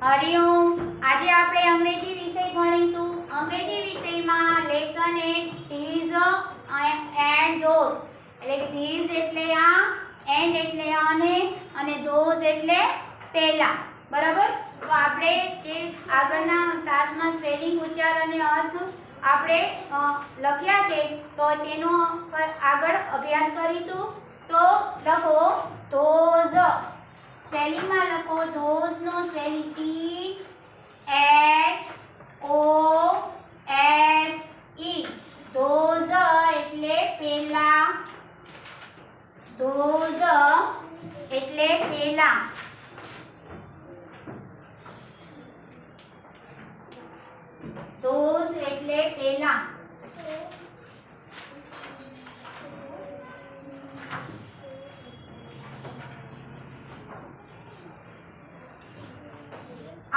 हरिओम। आज આપણે અંગ્રેજી વિષય ભણીશું। અંગ્રેજી વિષયમાં લેસન 8 ધીઝ એન્ડ ધોઝ એટલે કે ધીઝ એટલે આ, એન્ડ એટલે અને ધોઝ એટલે પહેલા, બરાબર। તો આપણે જે આગળના ક્લાસમાં સ્પેલિંગ, ઉચ્ચાર અને અર્થ આપણે લખ્યા છે તો તેનો આગળ અભ્યાસ કરીશું। તો લખો ધોઝ, स्पेलिंग में लखो धोज नो स्पेलिंग THOSE, धोज एटले पेला, धोज एटले पेला, धोज एटले पेला।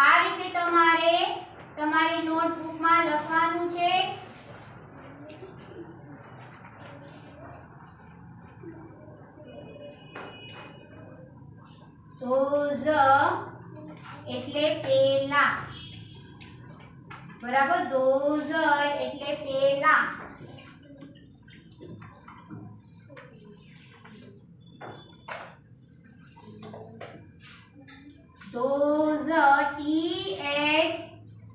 आ रीते तमारी नोटबुक में लखवानुं छे। धोज एटले पेला, बराबर, धोज एटले पेला। धोज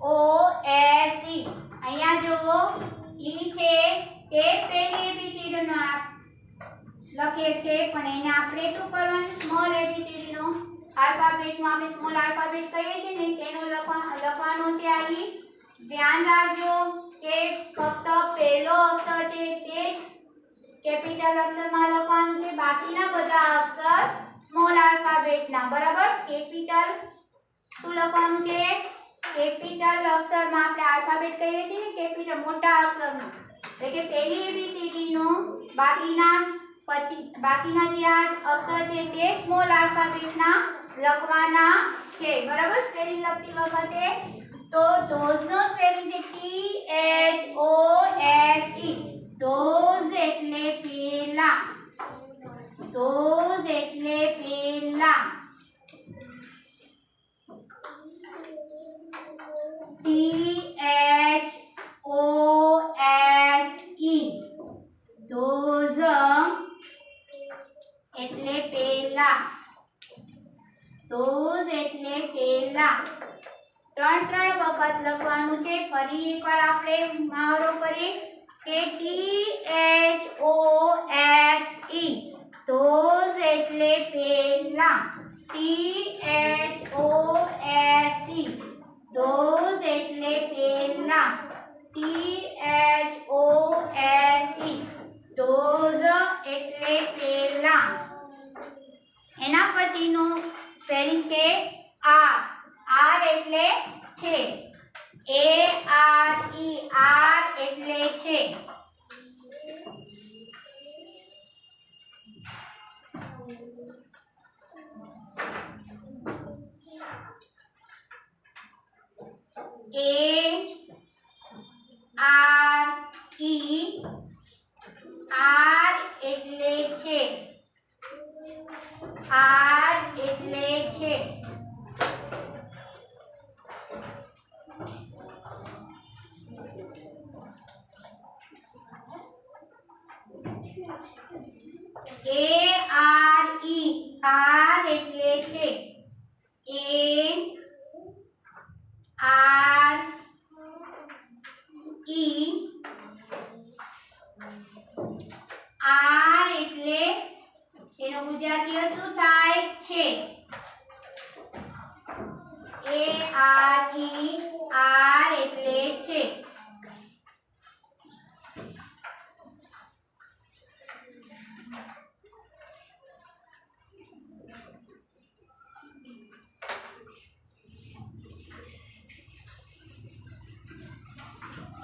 THOSE। अहींया जो ई छे ते पहली एबीसीडी नो लखे छे, पण एने आपणे शुं करवानुं, स्मॉल एबीसीडी नो अल्फाबेट नो आपणे स्मॉल अल्फाबेट कहीए छे ने तेनो लखवानो छे। आ ध्यान राखजो के फक्त पहेलो अक्षर छे ते ज कैपिटल अक्षर में लखवानुं छे, बाकीना बधा अक्षर स्मॉल अल्फाबेट ना, बराबर। कैपिटल शुं लखवानुं छे, कैपिटल अक्षर में आपणे अल्फाबेट कहीए छीए ने, कैपिटल मोटा अक्षर नो એટલે કે પહેલી એબીસીડી નો બાકીના જે અક્ષર છે તે સ્મોલ આલ્ફાબેટ ના લખવાના છે, બરાબર। સ્પેલિંગ લખતી વખતે તો ધોઝ નો સ્પેલિંગ છે THOSE, ધોઝ એટલે પેલા, ધોઝ એટલે પેલા। THOSE, ધોઝ એટલે પેલા, ધોઝ એટલે પેલા। ત્રણ વખત લખવાનું છે। ફરી એકવાર આપણે મહાવરો કરીએ કે THOSE, ધોઝ એટલે પેલા, THOSE, ધોઝ એટલે પેલા, THOSE, ધોઝ એટલે પેલા। એના પછીનો સ્પેલિંગ છે આર, આર એટલે છે, ARE, આર એટલે છે। ARE, આર એટલે છે, આર એટલે છે। ARE, આર એટલે છે, ARE, આર એટલે એનો ગુજરાતી શું થાય છે, ARE, આર એટલે છે।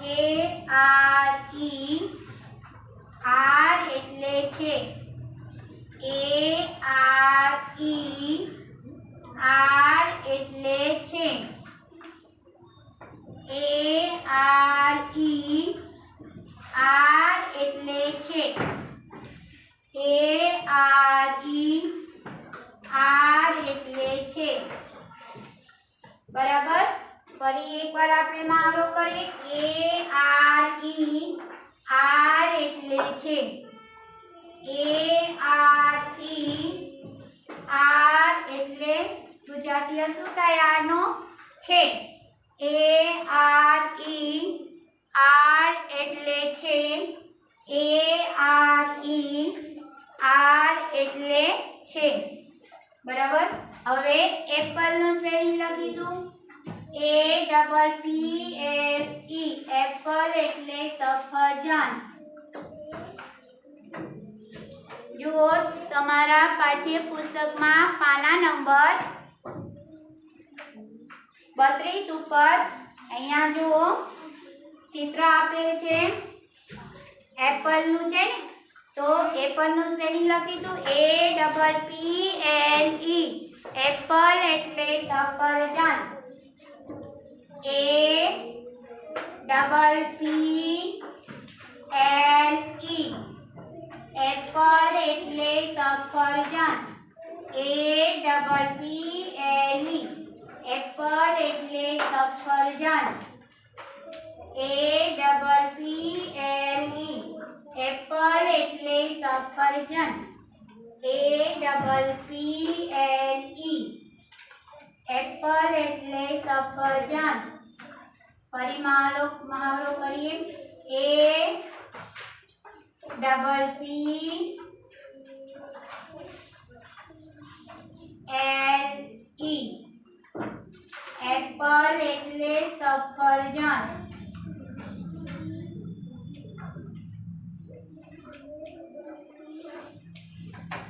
ARE, આર એટલે છે, ARE, આર એટલે છે, ARE, આર એટલે છે, ARE, આર એટલે છે। बराबर। फरी एक बार આપણે મહાવરો કરીએ A R E R એટલે છે A R E R એટલે ગુજરાતીય શું થાય R નો છે A R E R એટલે છે A R E R એટલે છે બરાબર। હવે એપલ નો સ્પેલિંગ લખીશું A double P L E Apple એટલે સફરજન। જુઓ તમારા પાઠ્યપુસ્તકમાં પાના નંબર 32 ઉપર અહીંયા જુઓ ચિત્ર આપેલ છે એપલ નું છે ને તો એપલ નું સ્પેલિંગ લખીશું A double P L E Apple એટલે સફરજન A double P L E Apple એટલે સફરજન A double P L E Apple એટલે સફરજન A double P L E Apple એટલે સફરજન A double P L E Apple એટલે સફરજન। ફરી મહાવરો કરીએ A double P L E Apple એટલે સફરજન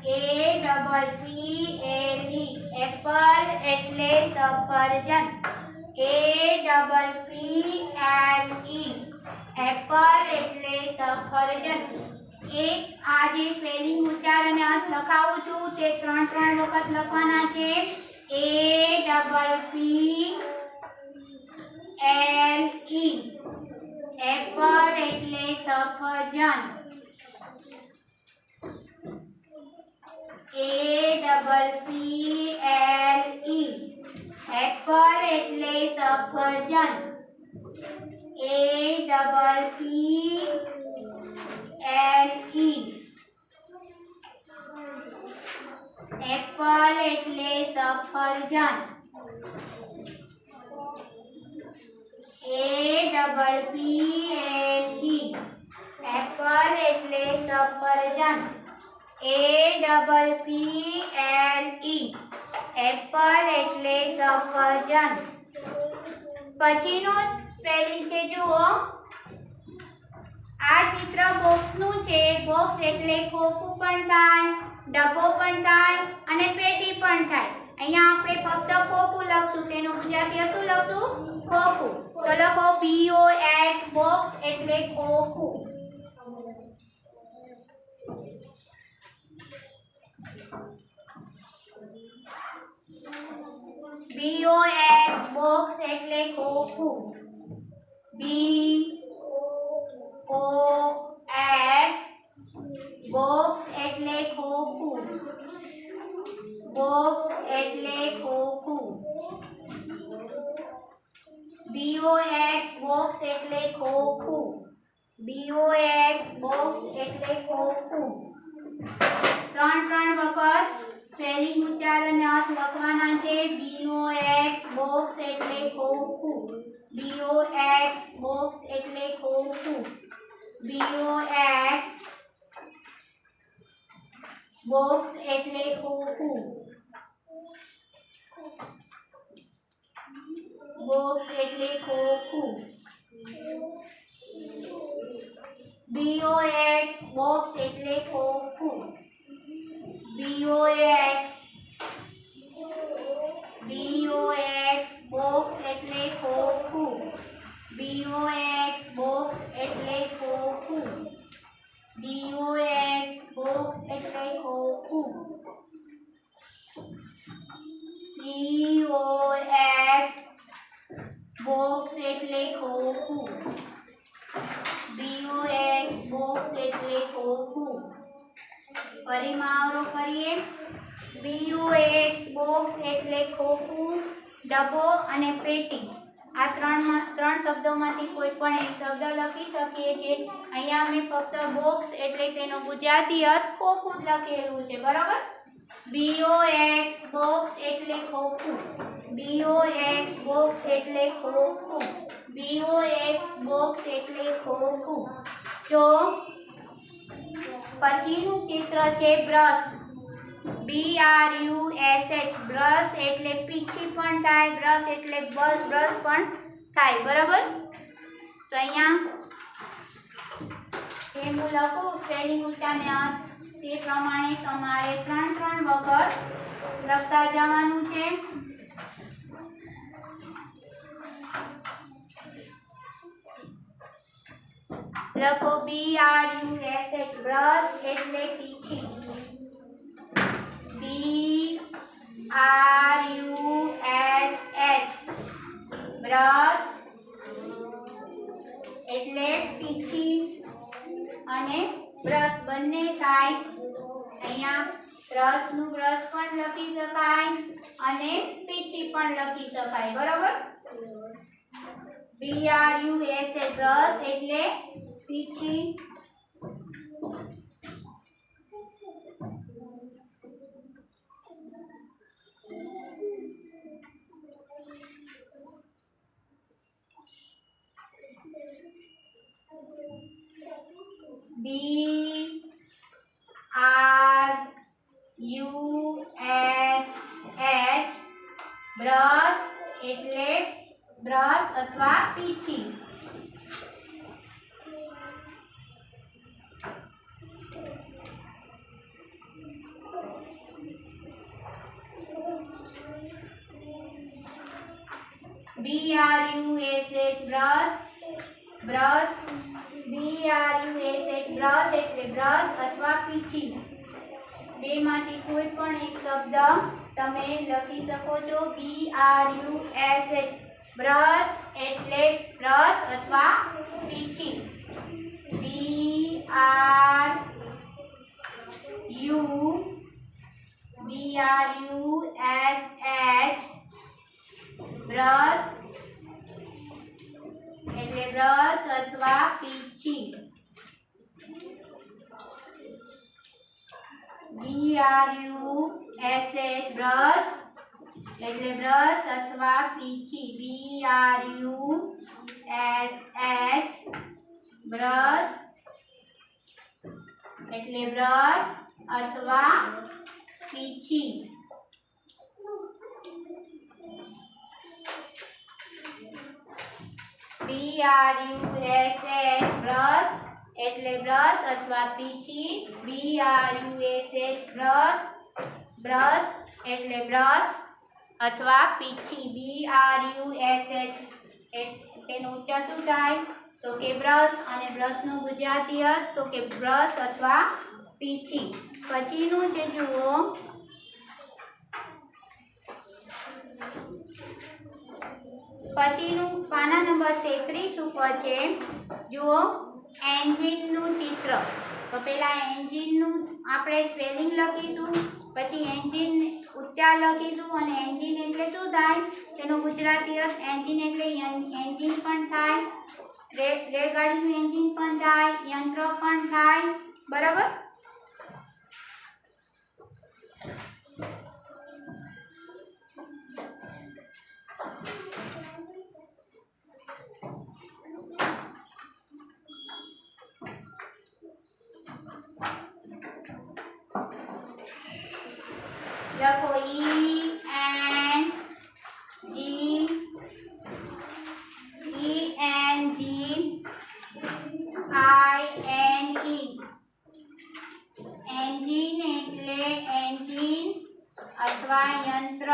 A double P L E Apple એટલે સફરજન A double P L E Apple એટલે સફરજન। એક આ જે સ્પેલિંગ ઉચ્ચાર અને અર્થ લખાવું છું તે ત્રણ વખત લખવાના છે A double P L E Apple એટલે સફરજન A double P L E Apple એટલે સફરજન A double P L E Apple એટલે સફરજન A double P L E Apple એટલે સફરજન A double P L E Apple એટલે સફરજન। પછીનું સ્પેલિંગ છે જુઓ આ ચિત્ર બોક્સનું છે બોક્સ એટલે ખોખું પણ થાય ડબ્બો પણ થાય અને પેટી પણ થાય અહીંયા આપણે ફક્ત ખોખું લખશું તેનું ગુજરાતી શું લખશું ખોખું તો લખો BOX બોક્સ એટલે ખોખું BOX બોક્સ એટલે ખોખું BOX બોક્સ એટલે ખોખું બોક્સ એટલે ખોખું BOX બોક્સ એટલે ખોખું BOX બોક્સ એટલે ખોખું ત્રણ વખત સ્પેલિંગ ઉચ્ચાર અને અર્થ લખવાના છે BOX બોક્સ એટલે ખોખું BOX બોક્સ એટલે ખોખું BOX બોક્સ એટલે ખોખું બોક્સ એટલે ખોખું BOX બોક્સ એટલે ખોખું BOX બોક્સ એટલે ખોખું BOX બોક્સ એટલે ખોખું BOX બોક્સ એટલે ખોખું BOX બોક્સ એટલે ખોખું BOX બોક્સ એટલે ખોખું ફરી મહાવરો કરીએ BOX બોક્સ એટલે ખોખું ડબ્બો અને પેટી આ ત્રણ શબ્દોમાંથી કોઈ પણ એક શબ્દ લખી શકીએ છીએ. અહીંયા અમે ફક્ત બોક્સ એટલે તેનો ગુજરાતી અર્થ ખોખું જ લખેલું છે. બરાબર. BOX બોક્સ એટલે ખોખું. BOX બોક્સ એટલે ખોખું. BOX બોક્સ એટલે ખોખું. તો પછીનું ચિત્ર છે બ્રશ. BRUSH બ્રશ એટલે પીછી પણ થાય, બ્રશ એટલે બ્રશ પણ થાય. બરાબર. તો અહીંયા હું લખું સ્પેલિંગ ઉચ્ચારને અર્થ તે પ્રમાણે તમારે 3 વખત લખતા જવાનું છે. લખો BRUSH બ્રશ એટલે પીછી. BRUSH બ્રશ એટલે પીછી અને બ્રશ બંને થાય. અહીંયા બ્રશનું બ્રશ પણ લખી શકાય અને પીછી પણ લખી શકાય. બરાબર. BRUSH બ્રશ એટલે પીછી. BRUSH બ્રશ એટલે બ્રશ અથવા પીછી. BRUSH brush brush BRUSH brush એટલે બ્રશ અથવા પીછી. બેમાંથી કોઈ પણ એક શબ્દ તમે લખી શકો છો. BRUSH બ્રશ એટલે બ્રશ અથવા પીછી. BRUSH બ્રશ એટલે બ્રશ અથવા પીછી. BRUSH બ્રશ એટલે બ્રશ અથવા પીછી. BRUSH બ્રશ એટલે બ્રશ અથવા પીછી. BRUSH બ્રશ એટલે બ્રશ અથવા પીછી. BRUSH બ્રશ બ્રશ એટલે બ્રશ અથવા પીછી. BRUSH તેનો ઉચ્ચાર શું થાય? તો કે બ્રશ. અને બ્રશનો ગુજરાતી અર્થ તો કે બ્રશ અથવા પીછી. પછીનું છે જુઓ પછીનું પાના નંબર 33 ઉપર છે. જુઓ એન્જિનનું ચિત્ર. તો પહેલા એન્જિનનું આપણે સ્પેલિંગ લખીશું, પછી એન્જિન ઉચ્ચાર લખીશું અને એન્જિન એટલે શું થાય તેનો ગુજરાતી અર્થ. એન્જિન એટલે એન્જિન પણ થાય, રેલગાડીનું એન્જિન પણ થાય, યંત્ર પણ થાય. બરાબર. લખો એન્જિન એટલે એન્જિન અથવા યંત્ર.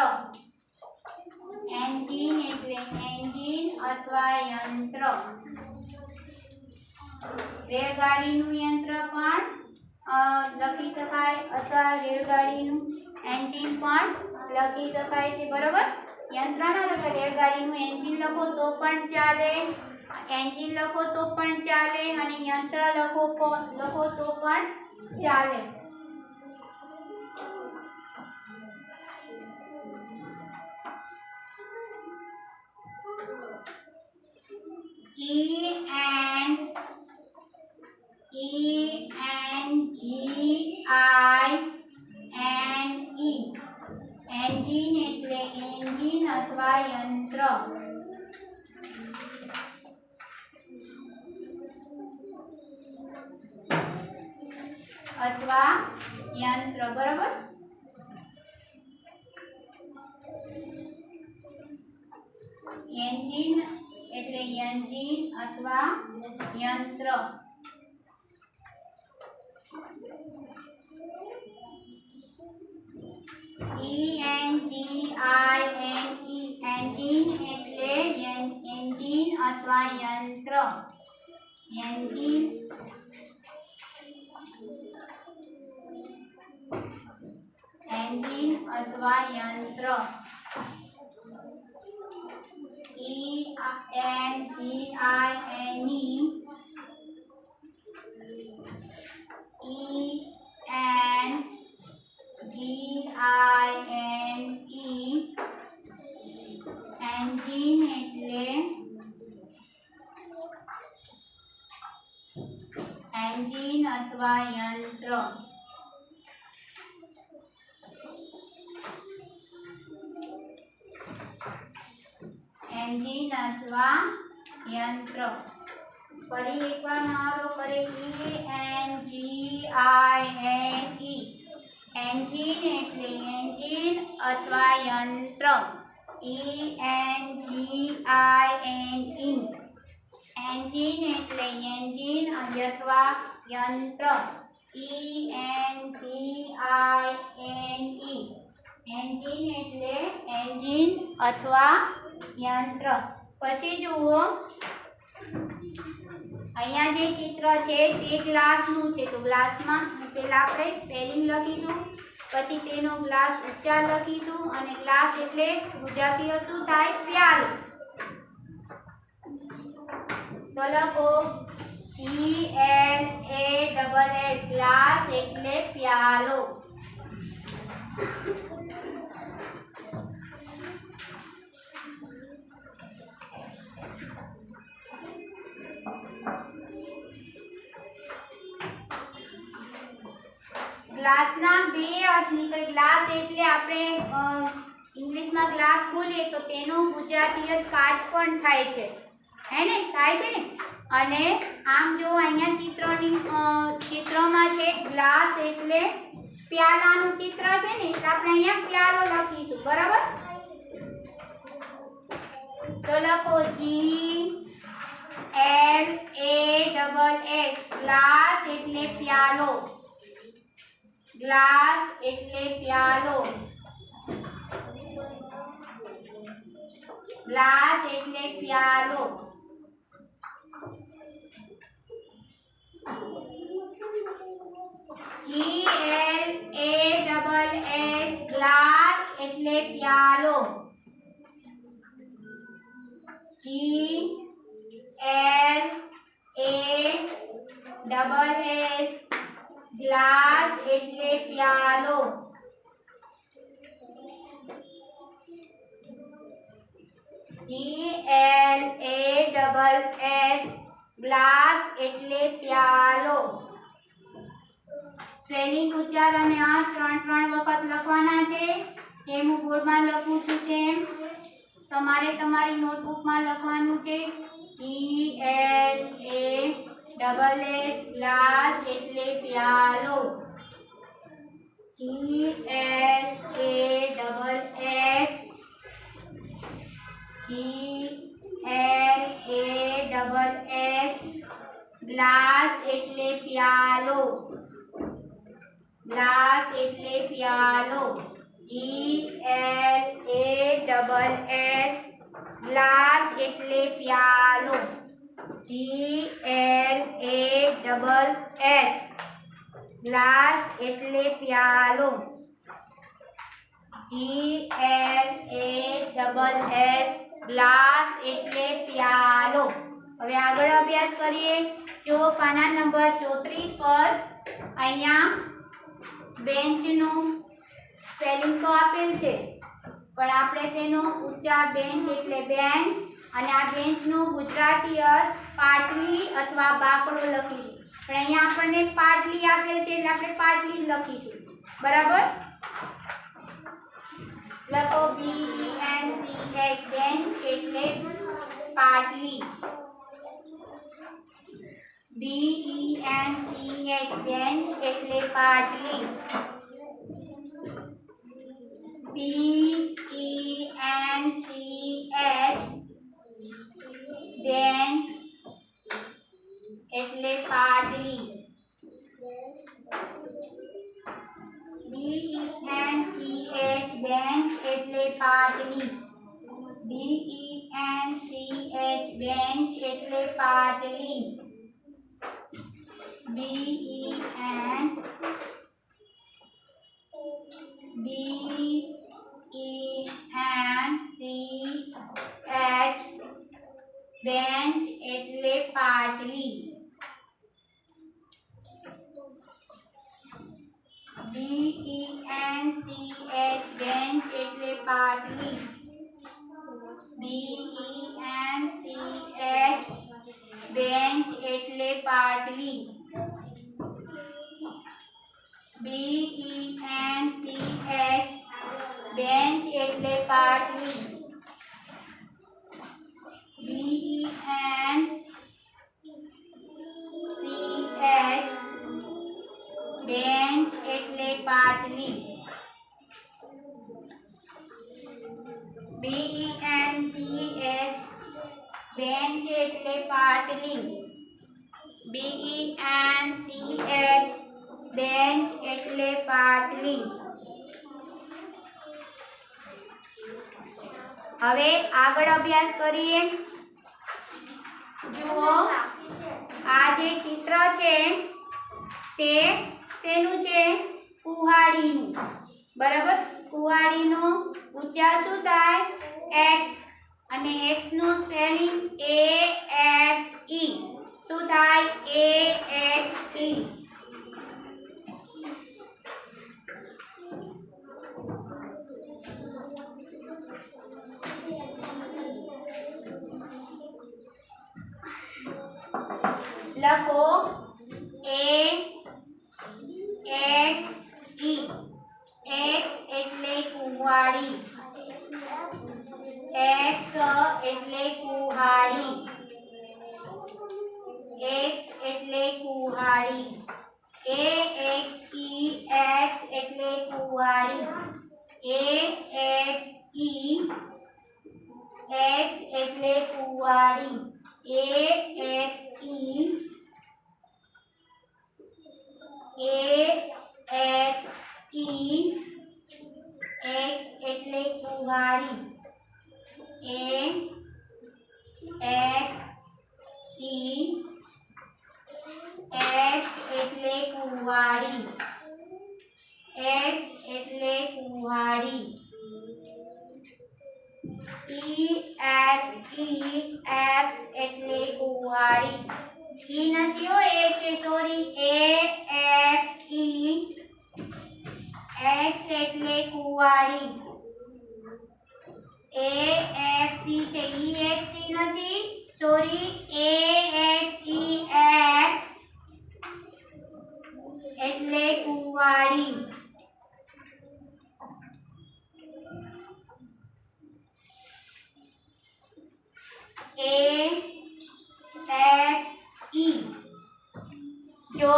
એન્જિન એટલે એન્જિન અથવા યંત્ર. રેલગાડીનું યંત્ર પણ લખી શકાય અથવા રેલગાડીનું એન્જિન પણ લખી શકાય છે. બરોબર. યંત્ર ના લખો, રેલગાડીનું એન્જિન લખો તો પણ ચાલે, એન્જિન લખો તો પણ ચાલે અને યંત્ર લખો તો પણ ચાલે. એન્જિન એટલે એન્જિન અથવા યંત્ર. બરાબર. એન્જિન એટલે એન્જિન અથવા યંત્ર. એન્જિન એટલે એન્જિન અથવા યંત્ર. એન્જિન અથવા યંત્ર. એન્જિન એટલે એન્જિન અથવા યંત્ર. એન્જિન અથવા યંત્ર. ફરી એકવાર મહાવરો કરે. એન્જિન એટલે એન્જિન અથવા યંત્ર. એન્જિન એટલે એન્જિન અથવા યંત્ર. એન્જિન એટલે એન્જિન અથવા યંત્ર. પછી જુઓ અહીંયા જે ચિત્ર છે તે ગ્લાસનું છે. તો ગ્લાસમાં પહેલા આપણે સ્પેલિંગ લખીશું, પછી તેનો ગ્લાસ ઉચ્ચાર લખીશું, અને ગ્લાસ એટલે ગુજરાતીમાં શું થાય? પ્યાલો. તો લખો GLASS, ગ્લાસ એટલે પ્યાલો. ગ્લાસના બે અર્થ નીકળે. ગ્લાસ એટલે આપણે ઇંગ્લિશમાં ગ્લાસ બોલીએ તો તેનો ગુજરાતી અર્થ કાચ પણ થાય છે, હે ને? થાય છે ને. અને આમ જો અહીંયા ચિત્રમાં છે ગ્લાસ એટલે પ્યાલાનું ચિત્ર છે ને, એટલે આપણે અહીંયા પ્યાલો લખીશું. બરાબર. તો લખો GLASS, ગ્લાસ એટલે પ્યાલો. ગ્લાસ એટલે પ્યાલો. ગ્લાસ એટલે પ્યાલો. GLASS, ગ્લાસ એટલે પ્યાલો. GLASS, ગ્લાસ એટલે પ્યાલો. GLASS, ગ્લાસ એટલે પ્યાલો. સ્પેલિંગ, ઉચ્ચાર અને અર્થ 3 વખત લખવાના છે. જેમ હું બોર્ડમાં લખું છું તેમ તમારે તમારી નોટબુકમાં લખવાનું છે. GLASS, ગ્લાસ એટલે પ્યાલો. GLASS, ગ્લાસ એટલે પ્યાલો. ગ્લાસ એટલે પ્યાલો. GLASS, ગ્લાસ એટલે પ્યાલો. GLASS, ગ્લાસ એટલે પ્યાલો. GLASS, ગ્લાસ એટલે પ્યાલો. હવે આગળ અભ્યાસ કરીએ. જો પાના નંબર 34 પર અહીંયા બેન્ચનું સ્પેલિંગ તો આપેલ છે, પણ આપણે તેનો ઉચ્ચાર બેન્ચ એટલે બેન્ચ અને આ બેન્ચનો ગુજરાતી અર્થ પાટલી અથવા બાકડો લખીશું, પણ અહીંયા આપણને પાટલી આપેલ છે એટલે આપણે પાટલી જ લખીશું. બરાબર? લખો BENCH બેન્ચ એટલે પાટલી. BENCH બેન્ચ એટલે પાટલી. BENCH બેન્ચ એટલે પાટલી. BENCH બેન્ચ એટલે પાટલી. BENCH બેન્ચ એટલે પાટલી. BENCH બેન્ચ એટલે પાટલી. BENCH બેન્ચ એટલે પાટલી. BENCH બેન્ચ એટલે પાટલી. BENCH બેન્ચ એટલે પાટલી. BENCH બેન્ચ એટલે પાટલી. BENCH બેન્ચ એટલે પાટલી. BENCH બેન્ચ એટલે પાટલી. હવે આગળ અભ્યાસ કરીએ. જુઓ, આ જે ચિત્ર છે તે શેનું છે? કુહાડીનું. બરાબર? કુહાડીનું ઉચ્ચાર શું થાય? x, અને x નું સ્પેલિંગ AXE. શું થાય? AXE. લખો AXE. X એટલે કુહાડી. X એટલે કુહાડી. X એટલે કુહાડી. AXE. X એટલે કુહાડી. AXE. X એટલે કુહાડી. AXE. AXE. X એટલે કુહાડી. AXE. X એટલે કુહાડી. X એટલે કુહાડી. EXE. X એટલે કુહાડી. E નથી હો, A છે, સોરી. AXE. X એટલે કુહાડી. AXE છે, EXE નથી, સોરી. AXE. X એટલે કુહાડી. AXE. જો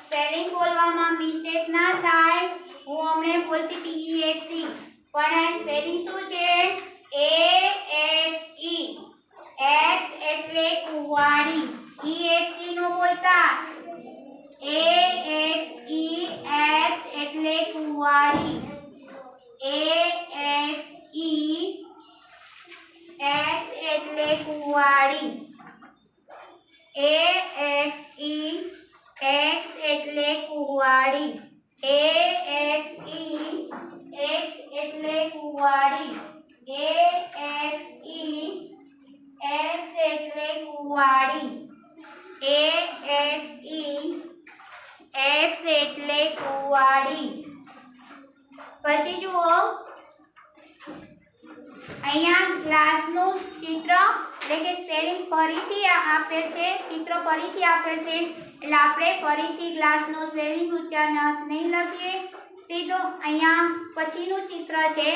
સ્પેલિંગ બોલવામાં મિસ્ટેક ના થાય, હું હમણે બોલતી હતી EXE, પણ આ સ્પેલિંગ શું છે? AXE. X એટલે કુહાડી. EXE નો બોલતા. AXE. X એટલે કુહાડી. AXE. X એટલે કુહાડી. AXE. X એટલે કુહાડી. AXE. X એટલે કુહાડી. AXE. X એટલે કુહાડી. AXE. X એટલે કુહાડી. પછી જુઓ, અહીંયા ગ્લાસનું ચિત્ર એટલે કે સ્પેલિંગ ફરીથી આપેલ છે, ચિત્ર ફરીથી આપેલ છે એટલે આપણે ફરીથી ગ્લાસનો સ્પેલિંગ ઊંચા નહીં લખીએ. સીધો અહીંયા પછીનું ચિત્ર છે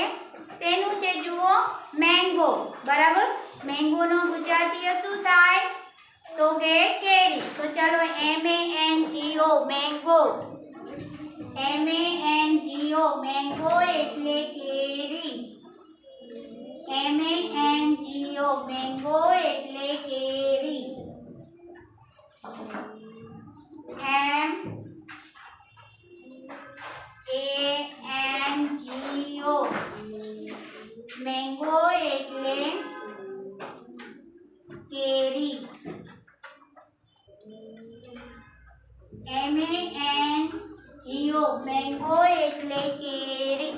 તેનું છે જુઓ મેંગો. બરાબર, મેંગોનો ગુજરાતીય શું થાય તો કે કેરી. તો ચાલો MENGO મેંગો, MENGO મેંગો એટલે કેરી. MENGO મેંગો એટલે કેરી. MENGO મેંગો એટલે કેરી. MENGO મેંગો એટલે કેરી.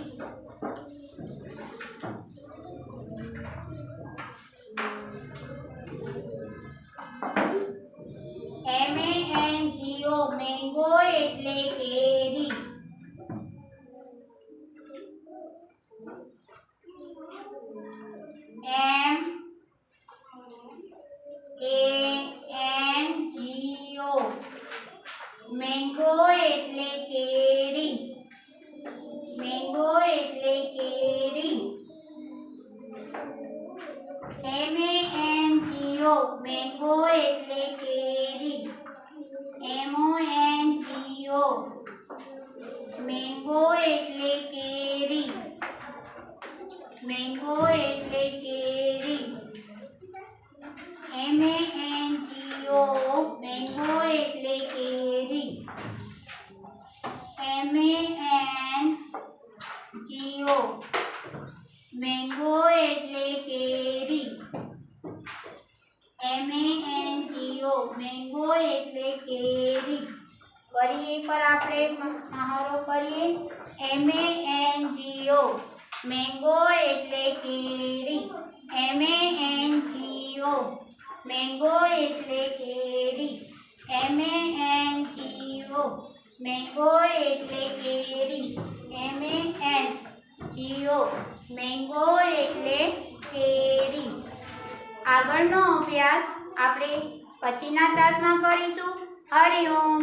MENGO મેંગો એટલે કેરી. MENGO મેંગો એટલે કેરી. મેંગો એટલે કેરી. MENGO મેંગો એટલે કેરી. MONGO મેંગો એટલે કેરી. મેંગો એટલે કેરી. MENGO મેંગો એટલે કેરી. MENGO મેંગો એટલે કેરી. MENGO મેંગો એટલે કેરી. ફરી એકવાર આપણે મહાવરો કરીએ. MENGO મેંગો એટલે કેરી. MENGO મેંગો એટલે કેરી. MENGO મેંગો એટલે કેરી. MENGO મેંગો એટલે કેરી. આગળનો અભ્યાસ આપણે પછીના તાસમાં કરીશું. હરિઓમ.